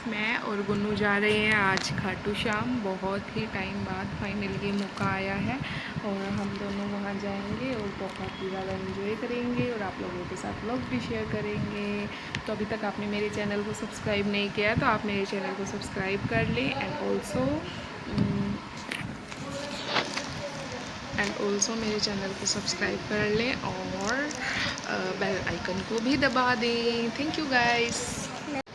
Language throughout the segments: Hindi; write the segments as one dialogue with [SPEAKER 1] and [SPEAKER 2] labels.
[SPEAKER 1] मैं और गुन्नू जा रहे हैं आज खाटू श्याम। बहुत ही टाइम बाद फाइनली ये मौका आया है और हम दोनों वहाँ जाएंगे और बहुत ही ज़्यादा एंजॉय करेंगे और आप लोगों के साथ व्लॉग भी शेयर करेंगे। तो अभी तक आपने मेरे चैनल को सब्सक्राइब नहीं किया तो आप मेरे चैनल को सब्सक्राइब कर लें एंड ऑल्सो मेरे चैनल को सब्सक्राइब कर लें और बेल आइकन को भी दबा दें। Thank you guys.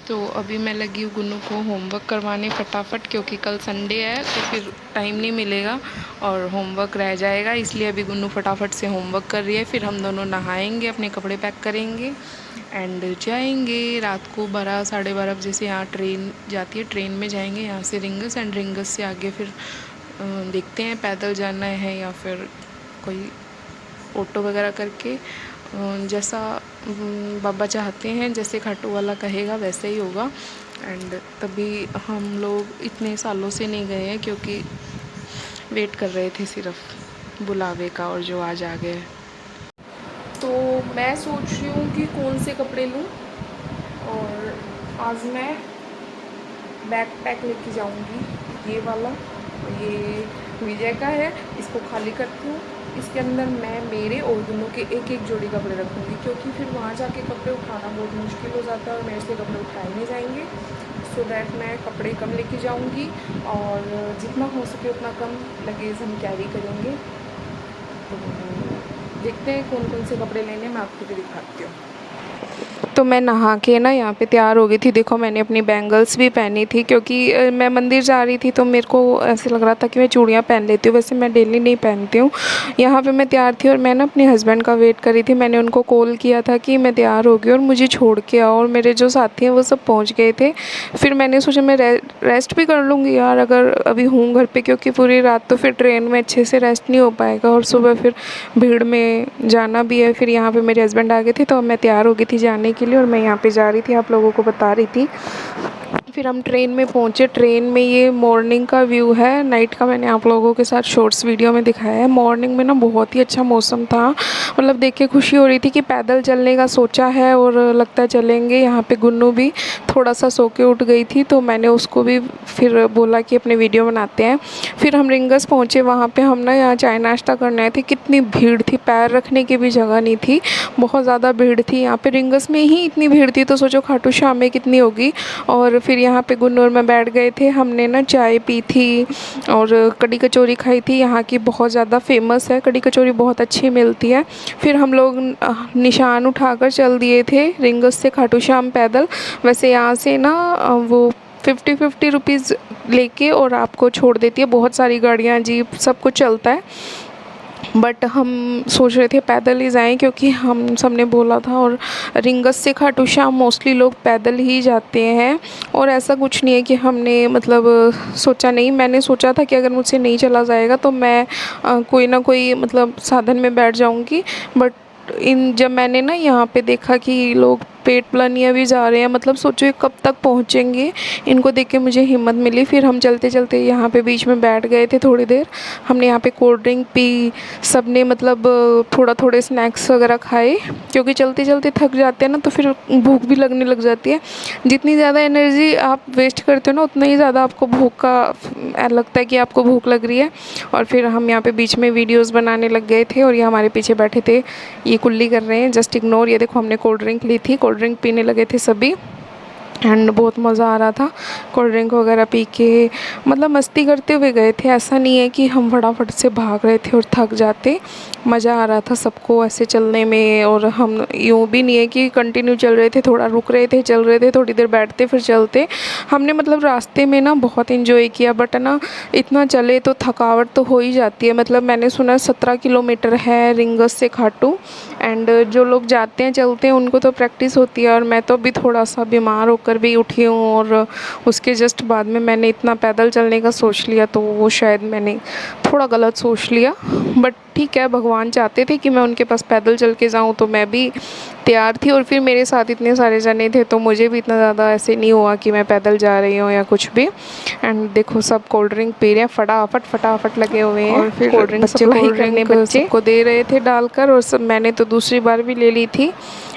[SPEAKER 1] तो अभी मैं लगी हूँ गुन्नू को होमवर्क करवाने फटाफट, क्योंकि कल संडे है तो फिर टाइम नहीं मिलेगा और होमवर्क रह जाएगा, इसलिए अभी गुन्नू फटाफट से होमवर्क कर रही है। फिर हम दोनों नहाएंगे, अपने कपड़े पैक करेंगे एंड जाएंगे रात को 12 साढ़े 12 बजे से। यहाँ ट्रेन जाती है, ट्रेन में जाएंगे यहाँ से रिंगस, एंड रिंगस से आगे फिर देखते हैं पैदल जाना है या फिर कोई ऑटो वगैरह करके, जैसा बाबा चाहते हैं, जैसे खाटू वाला कहेगा वैसे ही होगा। एंड तभी हम लोग इतने सालों से नहीं गए हैं क्योंकि वेट कर रहे थे सिर्फ बुलावे का, और जो आज आ गए। तो मैं सोच रही हूँ कि कौन से कपड़े लूँ, और आज मैं बैकपैक लेके जाऊँगी। ये वाला, ये विजय का है, इसको खाली करती हूँ। इसके अंदर मैं मेरे और दोनों के एक एक जोड़ी कपड़े रखूँगी, क्योंकि फिर वहाँ जाके कपड़े उठाना बहुत मुश्किल हो जाता है और मेरे से कपड़े उठाए नहीं जाएंगे। सो दैट मैं कपड़े कम लेके जाऊँगी और जितना हो सके उतना कम लगेज हम कैरी करेंगे। तो देखते हैं कौन कौन से कपड़े लेने, मैं आपको भी दिखाती हूँ। तो मैं नहा के ना यहाँ पे तैयार हो गई थी। देखो मैंने अपनी बैंगल्स भी पहनी थी, क्योंकि मैं मंदिर जा रही थी तो मेरे को ऐसे लग रहा था कि मैं चूड़ियाँ पहन लेती हूँ। वैसे मैं डेली नहीं पहनती हूँ। यहाँ पे मैं तैयार थी और मैं ना अपने हस्बैंड का वेट कर रही थी। मैंने उनको कॉल किया था कि मैं तैयार हो गई और मुझे छोड़ के आओ, और मेरे जो साथी हैं वो सब पहुँच गए थे। फिर मैंने सोचा मैं रेस्ट भी कर लूँगी यार अगर अभी हूँ घर पर, क्योंकि पूरी रात तो फिर ट्रेन में अच्छे से रेस्ट नहीं हो पाएगा और सुबह फिर भीड़ में जाना भी है। फिर यहाँ पे मेरे हस्बैंड आ गए थे तो मैं तैयार हो गई थी जाने के लिए, और मैं यहाँ पे जा रही थी, आप लोगों को बता रही थी। फिर हम ट्रेन में पहुँचे। ट्रेन में ये मॉर्निंग का व्यू है, नाइट का मैंने आप लोगों के साथ शॉर्ट्स वीडियो में दिखाया है। मॉर्निंग में ना बहुत ही अच्छा मौसम था, मतलब देख के खुशी हो रही थी कि पैदल चलने का सोचा है और लगता है चलेंगे। यहाँ पे गुन्नू भी थोड़ा सा सो के उठ गई थी तो मैंने उसको भी फिर बोला कि अपने वीडियो बनाते हैं। फिर हम रिंगस पहुँचे, वहाँ पे हम ना यहाँ चाय नाश्ता करने आए थे। कितनी भीड़ थी, पैर रखने की भी जगह नहीं थी, बहुत ज़्यादा भीड़ थी। यहाँ पे रिंगस में ही इतनी भीड़ थी तो सोचो खाटू श्याम में कितनी होगी। और फिर यहाँ पे गुन्नू में बैठ गए थे, हमने ना चाय पी थी और कड़ी कचौरी खाई थी। यहाँ की बहुत ज़्यादा फेमस है, कड़ी कचौरी बहुत अच्छी मिलती है। फिर हम लोग निशान उठाकर चल दिए थे रिंगस से खाटू श्याम पैदल। वैसे यहाँ से ना वो 50 रुपीज़ लेके और आपको छोड़ देती है। बहुत सारी गाड़ियाँ, जीप, सब कुछ चलता है, बट हम सोच रहे थे पैदल ही जाएं क्योंकि हम सब ने बोला था। और रिंगस से खाटू श्याम मोस्टली लोग पैदल ही जाते हैं, और ऐसा कुछ नहीं है कि हमने मतलब सोचा नहीं। मैंने सोचा था कि अगर मुझसे नहीं चला जाएगा तो मैं कोई ना कोई मतलब साधन में बैठ जाऊंगी। बट जब मैंने ना यहाँ पे देखा कि लोग पेट पलानिया भी जा रहे हैं, मतलब सोचो ये कब तक पहुँचेंगे, इनको देख के मुझे हिम्मत मिली। फिर हम चलते चलते यहाँ पे बीच में बैठ गए थे थोड़ी देर। हमने यहाँ पे कोल्ड ड्रिंक पी, सब ने मतलब थोड़े स्नैक्स वगैरह खाए, क्योंकि चलते चलते थक जाते हैं ना तो फिर भूख भी लगने लग जाती है। जितनी ज़्यादा एनर्जी आप वेस्ट करते हो ना उतना ही ज़्यादा आपको भूख का लगता है कि आपको भूख लग रही है। और फिर हम यहाँ पे बीच में वीडियोस बनाने लग गए थे और ये हमारे पीछे बैठे थे, ये कुल्ली कर रहे हैं, जस्ट इग्नोर। ये देखो हमने कोल्ड ड्रिंक ली थी, कोल्ड ड्रिंक पीने लगे थे सभी, एंड बहुत मज़ा आ रहा था कोल्ड ड्रिंक वगैरह पी के। मतलब मस्ती करते हुए गए थे, ऐसा नहीं है कि हम फटाफट से भाग रहे थे और थक जाते। मज़ा आ रहा था सबको ऐसे चलने में, और हम यूँ भी नहीं है कि कंटिन्यू चल रहे थे, थोड़ा रुक रहे थे, चल रहे थे, थोड़ी देर बैठते फिर चलते। हमने मतलब रास्ते में ना बहुत इन्जॉय किया, बट ना इतना चले तो थकावट तो हो ही जाती है। मतलब मैंने सुना 17 किलोमीटर है रिंगस से खाटू, एंड जो लोग जाते हैं चलते हैं उनको तो प्रैक्टिस होती है, और मैं तो अभी थोड़ा सा बीमार होकर भी उठी हूँ। और उसके जस्ट बाद में मैंने इतना पैदल चलने का सोच लिया, तो वो शायद मैंने थोड़ा गलत सोच लिया। बट ठीक है, भगवान चाहते थे कि मैं उनके पास पैदल चल के जाऊँ तो मैं भी तैयार थी। और फिर मेरे साथ इतने सारे जने थे तो मुझे भी इतना ज़्यादा ऐसे नहीं हुआ कि मैं पैदल जा रही हूँ या कुछ भी। एंड देखो सब कोल्ड ड्रिंक पी रहे हैं, फटाफट लगे हुए हैं। और फिर कोल्ड ड्रिंक सप्लाई करने बच्चे को दे रहे थे डालकर, और सब मैंने तो दूसरी बार भी ले ली थी,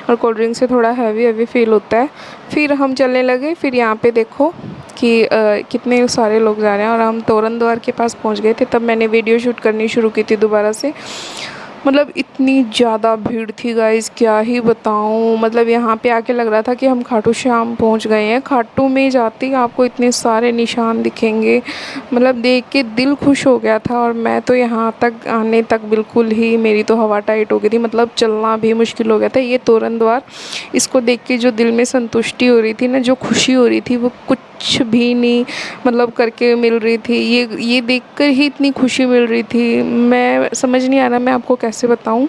[SPEAKER 1] और कोल्ड ड्रिंक से थोड़ा हैवी फील होता है। फिर हम चलने लगे। फिर यहाँ पे देखो कि कितने सारे लोग जा रहे हैं और हम तोरण द्वार के पास पहुँच गए थे। तब मैंने वीडियो शूट करनी शुरू की थी दोबारा से। मतलब इतनी ज़्यादा भीड़ थी गाइस, क्या ही बताऊँ। मतलब यहाँ पे आके लग रहा था कि हम खाटू श्याम पहुँच गए हैं। खाटू में जाते ही आपको इतने सारे निशान दिखेंगे, मतलब देख के दिल खुश हो गया था। और मैं तो यहाँ तक आने तक बिल्कुल ही मेरी तो हवा टाइट हो गई थी, मतलब चलना भी मुश्किल हो गया था। ये तोरण द्वार, इसको देख के जो दिल में संतुष्टि हो रही थी ना, जो खुशी हो रही थी, वो कुछ भी नहीं मतलब करके मिल रही थी। ये देखकर ही इतनी खुशी मिल रही थी, मैं समझ नहीं आ रहा मैं आपको कैसे बताऊँ।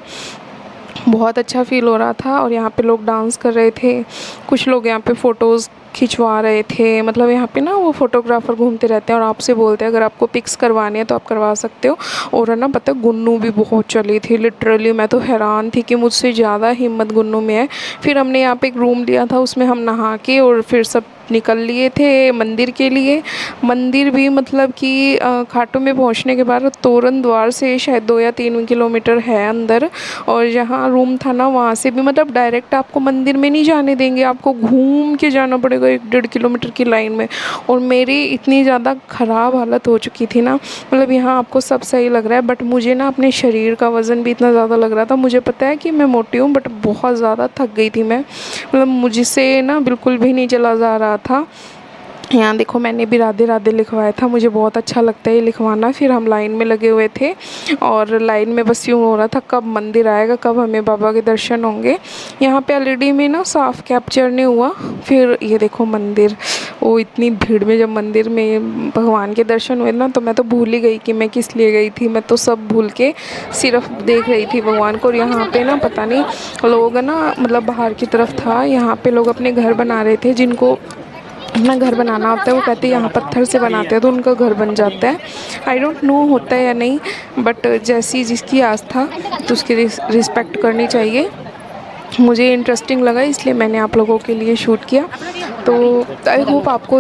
[SPEAKER 1] बहुत अच्छा फ़ील हो रहा था। और यहाँ पे लोग डांस कर रहे थे, कुछ लोग यहाँ पे फ़ोटोज़ खिंचवा रहे थे। मतलब यहाँ पे ना वो फ़ोटोग्राफ़र घूमते रहते हैं और आपसे बोलते हैं अगर आपको पिक्स करवानी है तो आप करवा सकते हो। और है ना, पता है गुन्नू भी बहुत चली थी लिटरली। मैं तो हैरान थी कि मुझसे ज़्यादा हिम्मत गुन्नू में है। फिर हमने यहाँ पे एक रूम लिया था, उसमें हम नहा के और फिर सब निकल लिए थे मंदिर के लिए। मंदिर भी मतलब कि खाटू में पहुँचने के बाद तोरण द्वार से शायद 2 या 3 किलोमीटर है अंदर। और जहाँ रूम था ना, वहाँ से भी मतलब डायरेक्ट आपको मंदिर में नहीं जाने देंगे, आपको घूम के जाना पड़ेगा 1-1.5 किलोमीटर की लाइन में। और मेरी इतनी ज़्यादा ख़राब हालत हो चुकी थी ना, मतलब यहाँ आपको सब सही लग रहा है बट मुझे ना अपने शरीर का वज़न भी इतना ज़्यादा लग रहा था। मुझे पता है कि मैं मोटी हूँ बट बहुत ज़्यादा थक गई थी मैं, मतलब मुझसे ना बिल्कुल भी नहीं चला जा रहा था। यहाँ देखो मैंने भी राधे राधे लिखवाया था, मुझे बहुत अच्छा लगता है ये लिखवाना। फिर हम लाइन में लगे हुए थे और लाइन में बस यूँ हो रहा था कब मंदिर आएगा, कब हमें बाबा के दर्शन होंगे। यहाँ पे एलईडी में ना साफ कैप्चर नहीं हुआ। फिर ये देखो मंदिर, वो इतनी भीड़ में जब मंदिर में भगवान के दर्शन हुए ना, तो मैं तो भूल ही गई कि मैं किस लिए गई थी। मैं तो सब भूल के सिर्फ देख रही थी भगवान को। और यहाँ पे ना पता नहीं लोग ना, मतलब बाहर की तरफ था, यहाँ पे लोग अपने घर बना रहे थे। जिनको अपना घर बनाना होता है वो कहते हैं यहाँ पत्थर से बनाते हैं तो उनका घर बन जाता है। आई डोंट नो होता है या नहीं, बट जैसी जिसकी आस्था तो उसकी रिस्पेक्ट करनी चाहिए। मुझे इंटरेस्टिंग लगा इसलिए मैंने आप लोगों के लिए शूट किया। तो आई होप आपको